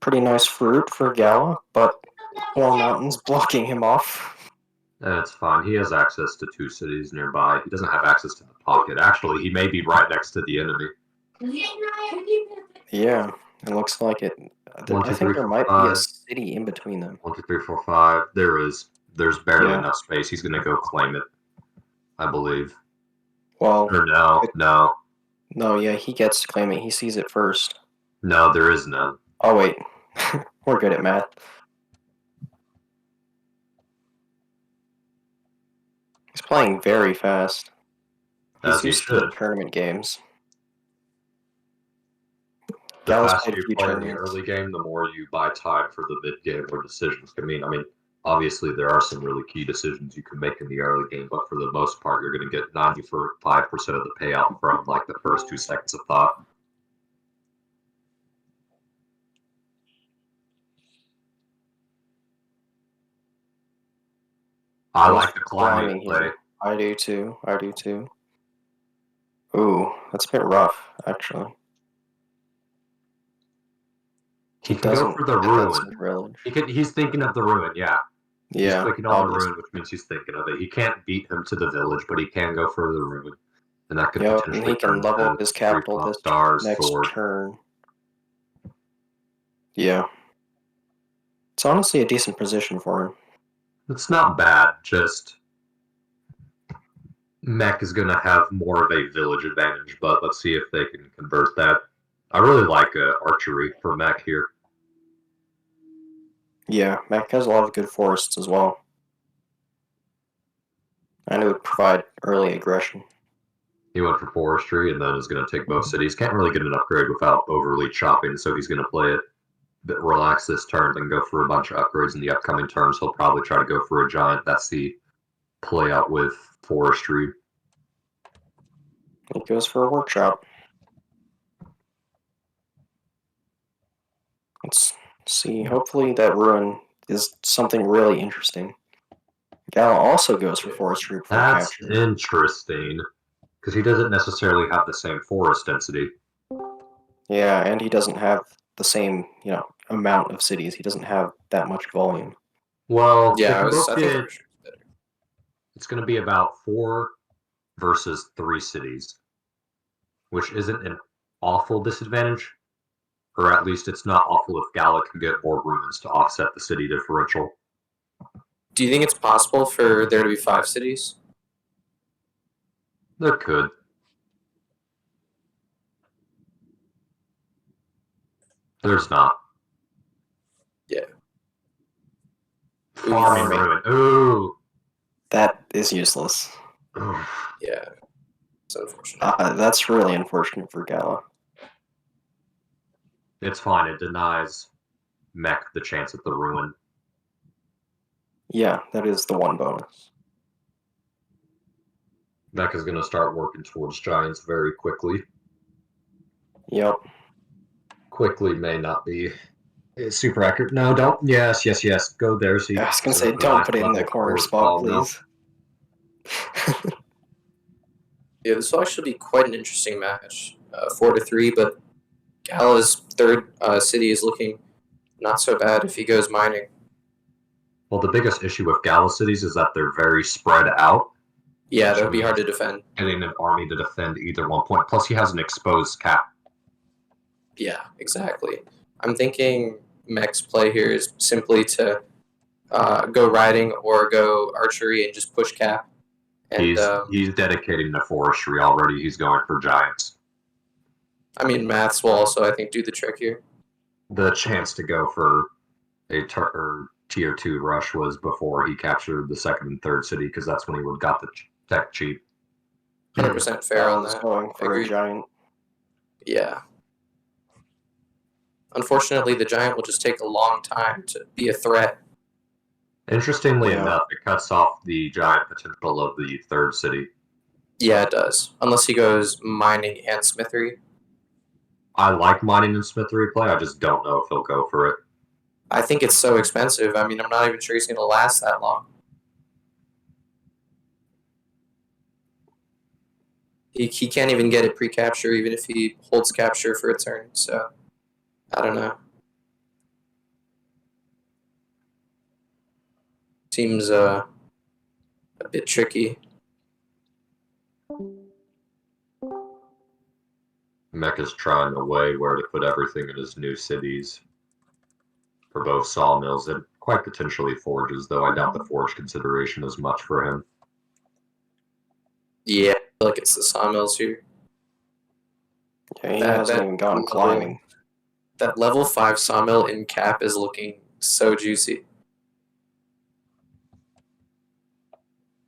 pretty nice fruit for Gala, but more mountains blocking him off. That's fine. He has access to 2 cities nearby. He doesn't have access to the pocket. Actually, he may be right next to the enemy. Yeah, it looks like it. I think there might be a city in between them. 1, 2, 3, 4, 5. There is. There's barely enough space. He's going to go claim it, I believe. Well, or no. No, yeah, he gets to claim it. He sees it first. No, there is none. Oh, wait. We're good at math. He's playing very fast. As he should. To the tournament games. The faster you play in the early game, the more you buy time for the mid game where decisions can mean. I mean, obviously there are some really key decisions you can make in the early game, but for the most part, you're going to get 95% of the payout from like the first 2 seconds of thought. I like the climbing play. I do too. Ooh, that's a bit rough, actually. He can go for the ruin. He's thinking of the ruin, yeah. He's clicking on the ruin, which means he's thinking of it. He can't beat him to the village, but he can go for the ruin. And that could potentially and he can level up his capital this next turn. Yeah. It's honestly a decent position for him. It's not bad, just Mech is going to have more of a village advantage, but let's see if they can convert that. I really like archery for Mech here. Yeah, Mech has a lot of good forests as well. And it would provide early aggression. He went for forestry and then is going to take both cities. Can't really get an upgrade without overly chopping, so he's going to play it a bit relaxed this turn, then go for a bunch of upgrades in the upcoming turns. He'll probably try to go for a giant. That's the play out with forestry. He goes for a workshop. Let's see. Hopefully that ruin is something really interesting. Gala also goes for forestry. That's interesting, because he doesn't necessarily have the same forest density. Yeah, and he doesn't have the same, amount of cities. He doesn't have that much volume. Well, yeah, it's going to be about 4 versus 3 cities, which isn't an awful disadvantage, or at least it's not awful if Gala can get more ruins to offset the city differential. Do you think it's possible for there to be 5 cities? There could. There's not. Yeah. Farming ruin. Ooh. That is useless. Yeah. It's unfortunate. That's really unfortunate for Gala. It's fine. It denies Mech the chance at the ruin. Yeah, that is the one bonus. Mech is going to start working towards giants very quickly. Yep. Quickly may not be super accurate. No, don't. Yes. Go there. So I was going to say, don't put it in the corner spot, please. Yeah, this will actually be quite an interesting match. 4-3, but Gala's third city is looking not so bad if he goes mining. Well, the biggest issue with Gala cities is that they're very spread out. Yeah, that would be hard to defend. Getting an army to defend either one point. Plus, he has an exposed cap. Yeah, exactly. I'm thinking Mech's play here is simply to go riding or go archery and just push cap. And, he's dedicating to forestry already. He's going for giants. I mean, maths will also, I think, do the trick here. The chance to go for a tier 2 rush was before he captured the 2nd and 3rd city, because that's when he would got the tech cheap. 100% fair on that. Going for a giant. Yeah. Unfortunately, the giant will just take a long time to be a threat. Interestingly enough, it cuts off the giant potential of the 3rd city. Yeah, it does. Unless he goes mining and smithery. I like mining and smithery play. I just don't know if he'll go for it. I think it's so expensive. I mean, I'm not even sure he's going to last that long. He can't even get it pre-capture, even if he holds capture for a turn. So, I don't know. seems a bit tricky. Mech is trying to weigh where to put everything in his new cities for both sawmills and quite potentially forges, though I doubt the forge consideration is much for him. Yeah, I feel like it's the sawmills here. Yeah, he hasn't even gotten climbing. That level 5 sawmill in cap is looking so juicy.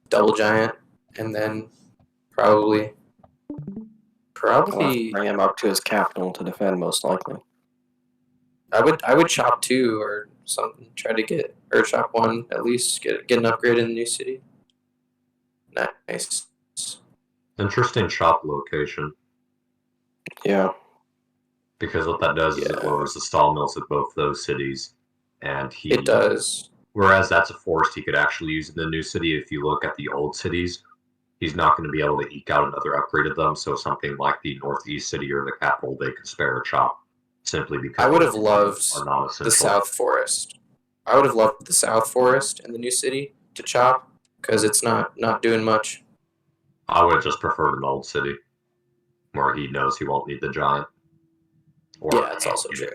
Double giant, and then probably Bring him up to his capital to defend, most likely. I would chop 2 or something. Try to get or chop 1 at least. Get an upgrade in the new city. Nice. Interesting chop location. Yeah. Because what that does is it lowers the sawmills at both those cities, and it does. Whereas that's a force he could actually use in the new city. If you look at the old cities, he's not going to be able to eke out another upgrade of them. So something like the northeast city or the capital, they could spare a chop simply because I would have loved the South Forest. I would have loved the South Forest in the new city to chop because it's not doing much. I would have just preferred an old city where he knows he won't need the giant. Yeah, it's also true.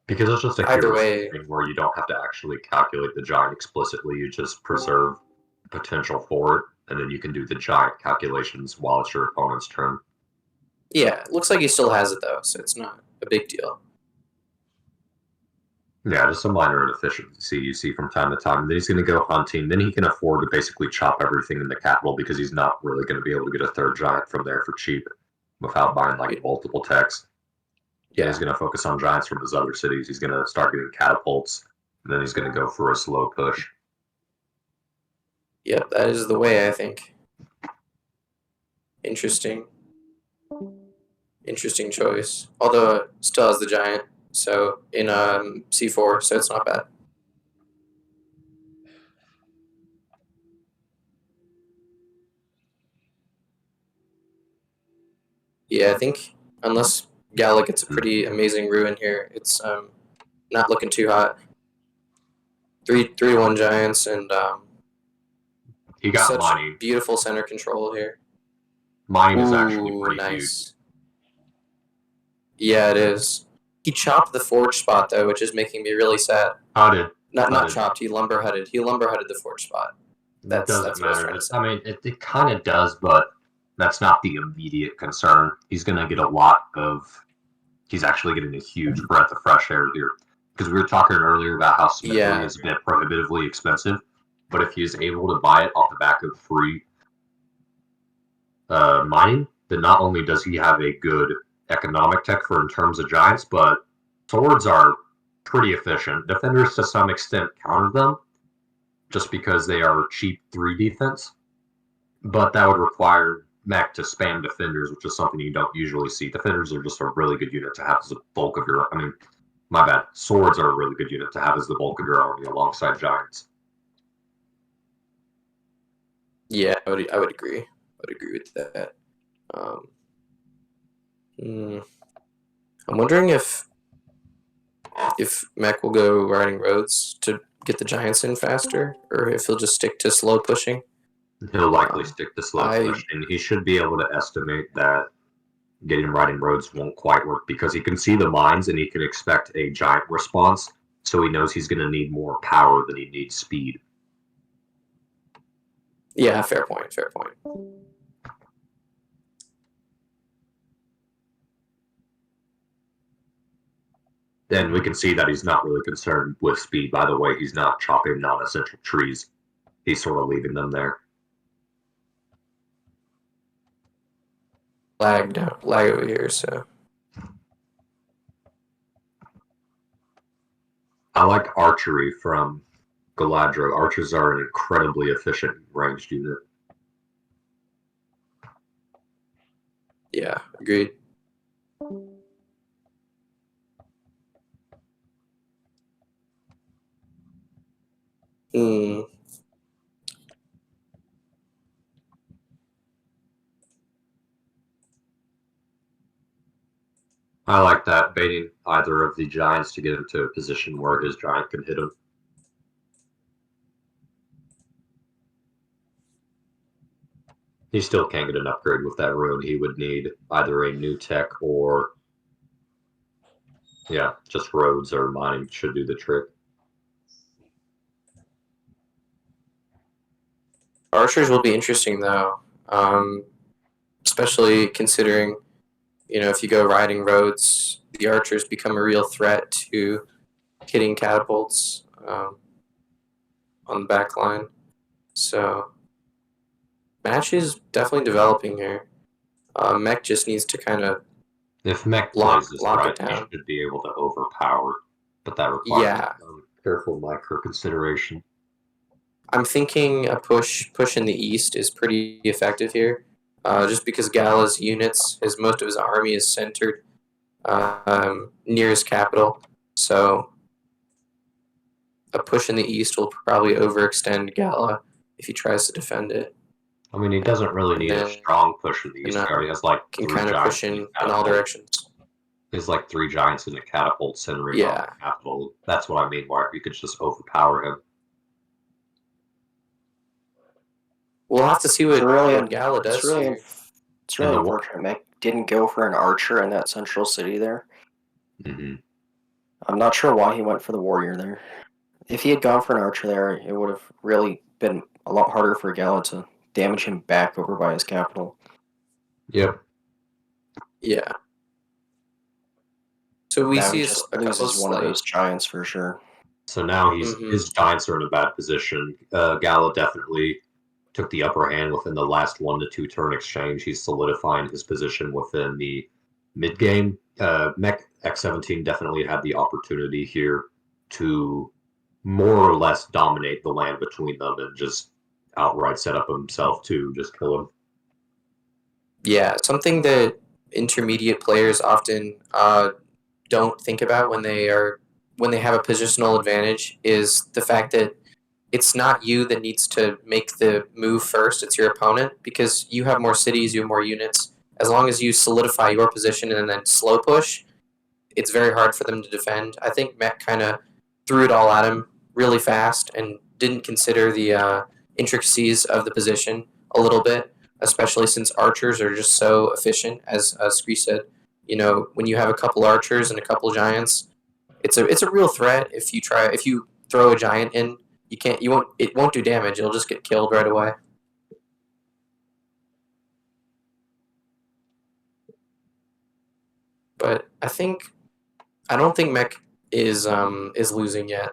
Because it's just a hero thing where you don't have to actually calculate the giant explicitly. You just preserve the potential for it, and then you can do the giant calculations while it's your opponent's turn. Yeah, it looks like he still has it though, so it's not a big deal. Yeah, just a minor inefficiency you see from time to time. And then he's going to go hunting. Then he can afford to basically chop everything in the capital because he's not really going to be able to get a third giant from there for cheap without buying like multiple techs. Yeah, he's going to focus on giants from his other cities. He's going to start getting catapults, and then he's going to go for a slow push. Yep, that is the way, I think. Interesting choice. Although it still has the giant, so in C4, so it's not bad. Yeah, I think unless Gala gets a pretty amazing ruin here, it's not looking too hot. 3-1 giants and he got such mining. Beautiful center control here. Mining is actually pretty huge. Yeah, it is. He chopped the forge spot though, which is making me really sad. Not chopped. He lumber hutted. He lumber hutted the forge spot. That doesn't matter. I mean, it kind of does, but that's not the immediate concern. He's going to get a lot of. He's actually getting a huge breath of fresh air here because we were talking earlier about how Smithly is a bit prohibitively expensive, but if he's able to buy it off the back of free mining, then not only does he have a good economic tech for in terms of giants, but swords are pretty efficient. Defenders to some extent counter them just because they are cheap 3 defense, but that would require Mech to spam defenders, which is something you don't usually see. Defenders are just a really good unit to have as the bulk of your. I mean, my bad. Swords are a really good unit to have as the bulk of your army alongside giants. Yeah, I would agree. I would agree with that. I'm wondering if Mech will go riding roads to get the giants in faster, or if he'll just stick to slow pushing. He'll likely stick to slow pushing. He should be able to estimate that getting riding roads won't quite work because he can see the mines and he can expect a giant response, so he knows he's going to need more power than he needs speed. Yeah, fair point. Then we can see that he's not really concerned with speed. By the way, he's not chopping non-essential trees. He's sort of leaving them there. Lag over here, so. I like archery from Galadros. Archers are an incredibly efficient ranged unit. Yeah, agreed. I like that, baiting either of the giants to get into a position where his giant can hit him. He still can't get an upgrade with that rune. He would need either a new tech or, yeah, just roads or mining should do the trick. Archers will be interesting though, especially considering, if you go riding roads, the archers become a real threat to hitting catapults on the back line. So, match is definitely developing here. Mech just needs to kind of If Mech lock plays this it right, he down. should be able to overpower, but that requires careful micro consideration. I'm thinking a push in the east is pretty effective here, just because Gala's units, most of his army is centered near his capital, so a push in the east will probably overextend Gala if he tries to defend it. I mean, he doesn't really need a strong push in the east. He already has like can 3 kind of giants push in all directions. There's like 3 giants in a catapult centering on Yeah. the capital. That's what I mean, where you could just overpower him. We'll have to see what Gala does here. It's really unfortunate Mech didn't go for an archer in that central city there. Mm-hmm. I'm not sure why he went for the warrior there. If he had gone for an archer there, it would have really been a lot harder for Gala to damage him back over by his capital. Yep. Yeah. So we see just loses one of those giants for sure. So now his giants are in a bad position. Gala definitely took the upper hand within the last 1 to 2 turn exchange. He's solidifying his position within the mid game. Mech-X17 definitely had the opportunity here to more or less dominate the land between them and just outright set up himself to just kill him. Yeah, something that intermediate players often don't think about when they have a positional advantage is the fact that it's not you that needs to make the move first, it's your opponent, because you have more cities, you have more units. As long as you solidify your position and then slow push, it's very hard for them to defend. I think Mech kind of threw it all at him really fast and didn't consider the intricacies of the position a little bit, especially since archers are just so efficient, as Scree said. When you have a couple archers and a couple giants, it's a real threat. If you throw a giant in, it won't do damage. It'll just get killed right away. But I don't think Mech is losing yet.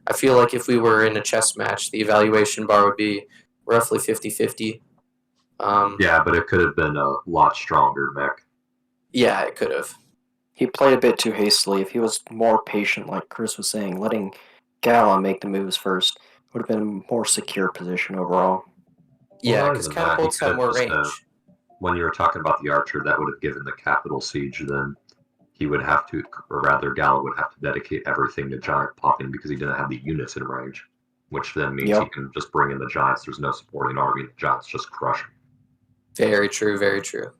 I feel like if we were in a chess match, the evaluation bar would be roughly 50-50. Yeah, but it could have been a lot stronger, Mech. Yeah, it could have. He played a bit too hastily. If he was more patient, like Chris was saying, letting Gala make the moves first, would have been a more secure position overall. Yeah, because catapults have more range. When you were talking about the archer, that would have given the capital siege, then he would have to, or rather Gala would have to dedicate everything to giant popping because he didn't have the units in range, which then means he can just bring in the giants. There's no supporting army. The giants just crush him. Very true, very true.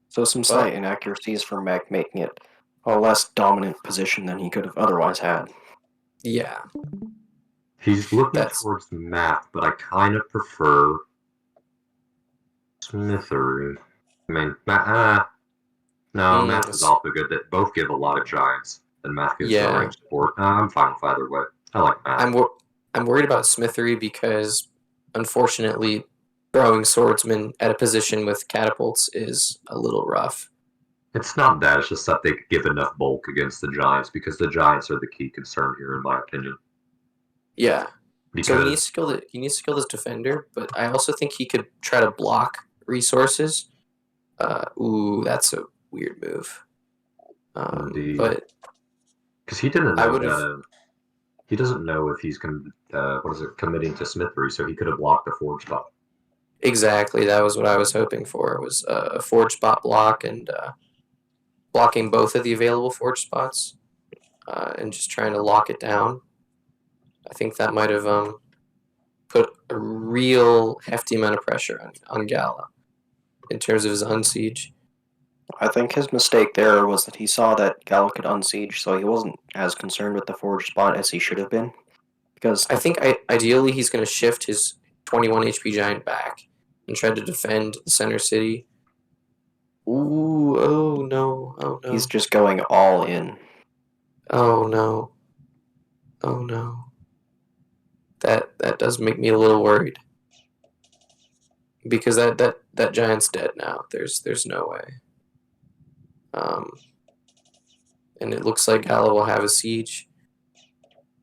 So some slight inaccuracies for Mech, making it a less dominant position than he could have otherwise had. Yeah. He's looking towards math, but I kind of prefer Smithery. I mean, math is also good. That both give a lot of giants, and math gives no range support. I'm fine with either way. I like math. I'm worried about Smithery because, unfortunately, throwing swordsmen at a position with catapults is a little rough. It's not that. It's just that they could give enough bulk against the giants because the giants are the key concern here, in my opinion. Yeah. Because so he needs to kill this defender, but I also think he could try to block resources. That's a weird move. But because he didn't know he doesn't know if he's committing to Smithery, so he could have blocked the forge spot. Exactly, that was what I was hoping for. Was a forge spot block and blocking both of the available forge spots, and just trying to lock it down. I think that might have put a real hefty amount of pressure on Gala in terms of his unsiege. I think his mistake there was that he saw that Gala could unsiege, so he wasn't as concerned with the forge spot as he should have been. Because I think ideally he's going to shift his 21 HP giant back and tried to defend the center city. Ooh, oh no, oh no. He's just going all in. Oh no. Oh no. That does make me a little worried. Because that giant's dead now. There's no way. And it looks like Gala will have a siege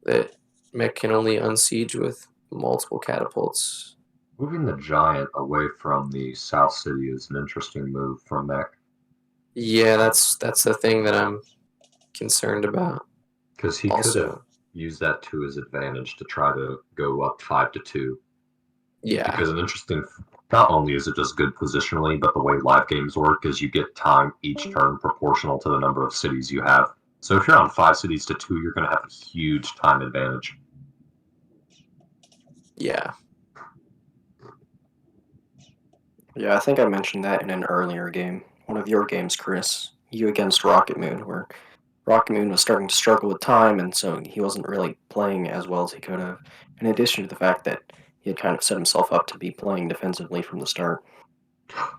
that Mech can only unsiege with multiple catapults. Moving the giant away from the south city is an interesting move from Mech. Yeah, that's the thing that I'm concerned about. Because he could have used that to his advantage to try to go up 5-2. Yeah. Because an interesting, not only is it just good positionally, but the way live games work is you get time each turn proportional to the number of cities you have. So if you're on 5 cities to 2, you're going to have a huge time advantage. Yeah. Yeah, I think I mentioned that in an earlier game. One of your games, Chris. You against Rocket Moon, where Rocket Moon was starting to struggle with time, and so he wasn't really playing as well as he could have. In addition to the fact that he had kind of set himself up to be playing defensively from the start.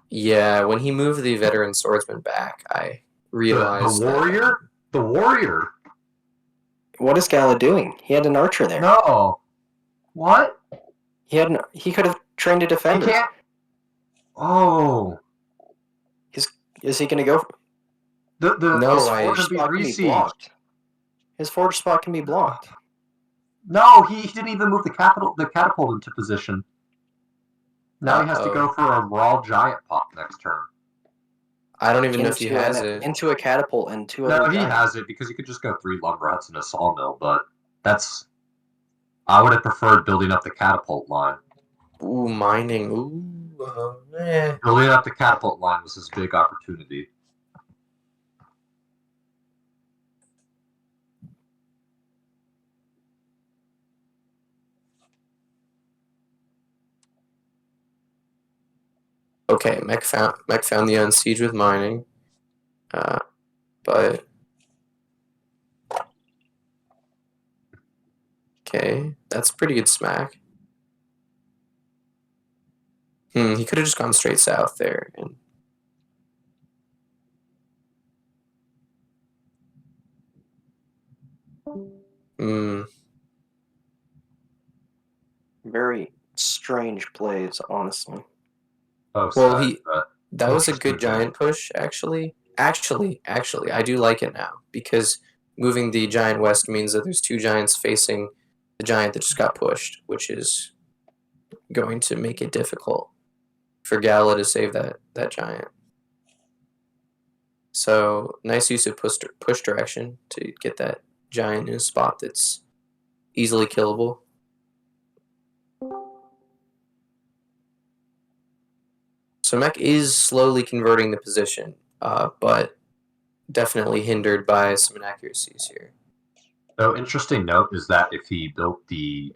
Yeah, when he moved the veteran swordsman back, I realized the warrior? The warrior? What is Gala doing? He had an archer there. No. What? He could have trained a defender. He can't. Oh. Is he going to go? No, His forge spot can be blocked. No, he didn't even move the catapult into position. Now he has to go for a raw giant pop next turn. I don't even know if he has it. Into a catapult and 2 other giants. No, he has it because you could just go 3 lumber huts and a sawmill, but that's... I would have preferred building up the catapult line. Ooh, mining. Ooh, Building up the catapult line was his big opportunity. Okay, Mech found the unsiege with mining, but okay, that's pretty good smack. He could have just gone straight south there. Very strange plays, honestly. Oh, well, that was a good giant push, actually. Actually, I do like it now, because moving the giant west means that there's 2 giants facing the giant that just got pushed, which is going to make it difficult for Gala to save that giant. So, nice use of push direction to get that giant in a spot that's easily killable. So Mech is slowly converting the position, but definitely hindered by some inaccuracies here. So, interesting note is that if he built the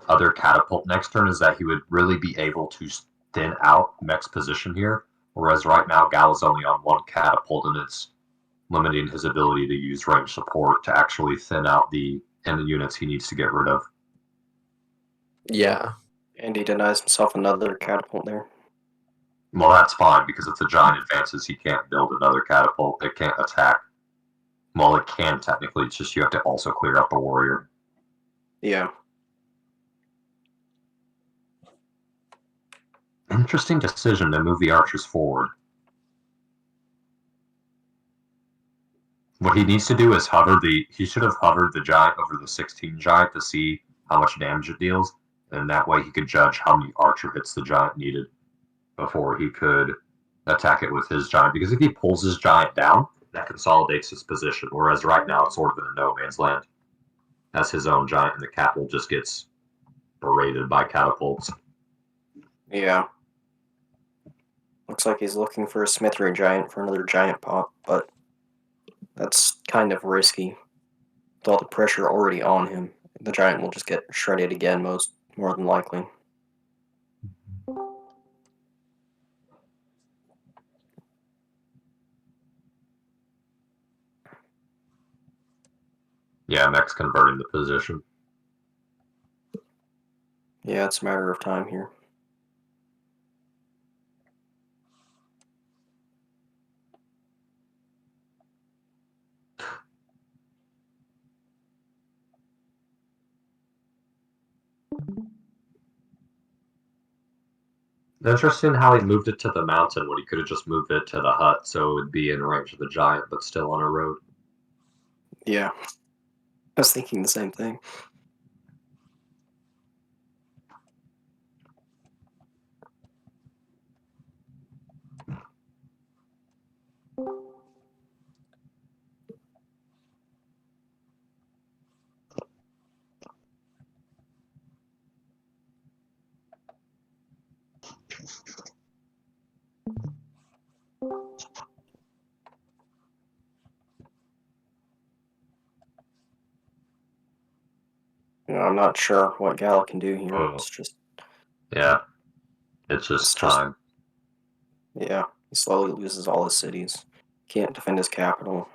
other catapult next turn, is that he would really be able to thin out Mech's position here, whereas right now Gala's only on 1 catapult and it's limiting his ability to use range support to actually thin out the units he needs to get rid of. Yeah. And he denies himself another catapult there. Well, that's fine, because if the giant advances, he can't build another catapult. It can't attack. Well, it can technically, it's just you have to also clear out the warrior. Yeah. Interesting decision to move the archers forward. What he needs to do is he should have hovered the giant over the 16 giant to see how much damage it deals, and that way he could judge how many archer hits the giant needed before he could attack it with his giant. Because if he pulls his giant down, that consolidates his position, whereas right now it's sort of in a no man's land. As his own giant, and the catapult just gets berated by catapults. Yeah. Looks like he's looking for a Smithray giant for another giant pop, but that's kind of risky. With all the pressure already on him, the giant will just get shredded again, more than likely. Yeah, Mech's converting the position. Yeah, it's a matter of time here. Interesting how he moved it to the mountain when he could have just moved it to the hut so it would be in range of the giant but still on a road. Yeah. I was thinking the same thing. I'm not sure what Gal can do here. Oh. It's just... Yeah. It's just time. Yeah, he slowly loses all his cities. Can't defend his capital.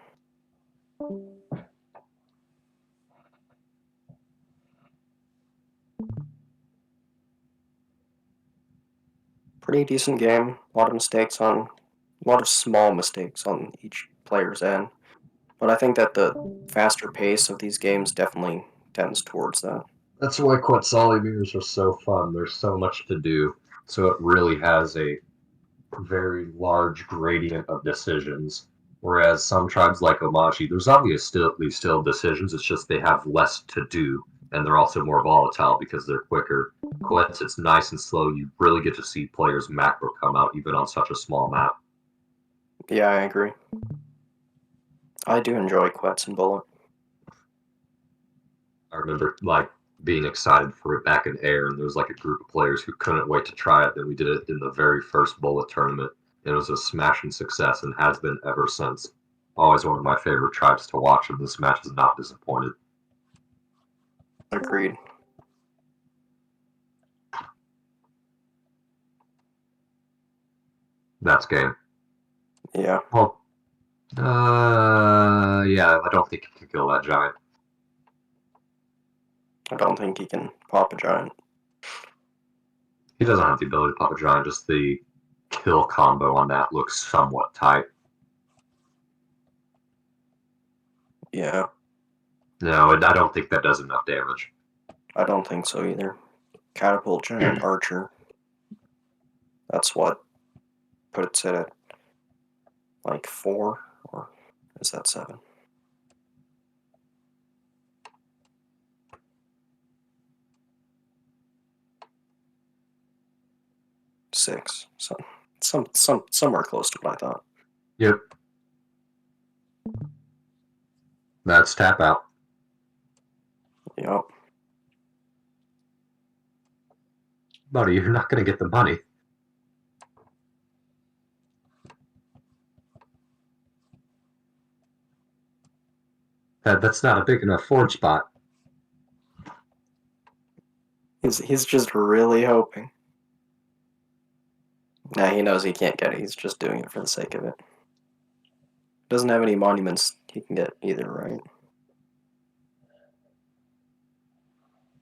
Pretty decent game. A lot of small mistakes on each player's end. But I think that the faster pace of these games definitely tends towards that. That's why Quetzali mirrors are so fun. There's so much to do. So it really has a very large gradient of decisions. Whereas some tribes like Omachi, there's obviously still decisions, it's just they have less to do, and they're also more volatile because they're quicker. Quetz, it's nice and slow. You really get to see players' macro come out even on such a small map. Yeah, I agree. I do enjoy Quetz and Bullet. I remember being excited for it back in air, and there was a group of players who couldn't wait to try it. Then we did it in the very first Bullet tournament. It was a smashing success and has been ever since. Always one of my favorite tribes to watch, and this match has not disappointed. Agreed. That's game. Yeah. Well, yeah, I don't think he can kill that giant. I don't think he can pop a giant. He doesn't have the ability to pop a giant, just the kill combo on that looks somewhat tight. Yeah. No, and I don't think that does enough damage. I don't think so either. Catapult giant archer. That's what puts it at 4, or is that 7? Six. So somewhere close to what I thought. Yep. That's tap out. Yep. Buddy, you're not going to get the money. That's not a big enough forge spot. He's just really hoping. Nah, he knows he can't get it. He's just doing it for the sake of it. Doesn't have any monuments he can get either, right?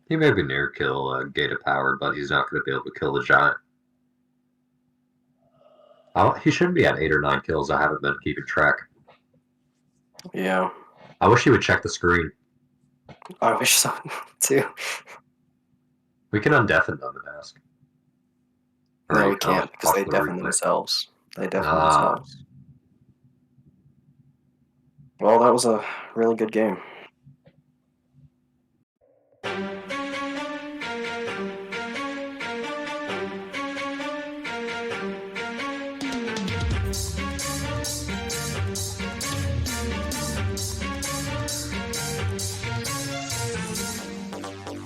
He may be near kill Gate of Power, but he's not going to be able to kill the giant. Oh, he should be at 8 or 9 kills. I haven't been keeping track. Yeah. I wish he would check the screen. I wish so, too. We can undeafen them and ask. No, we can't, because they deafen themselves. They deafen themselves. Well, that was a really good game.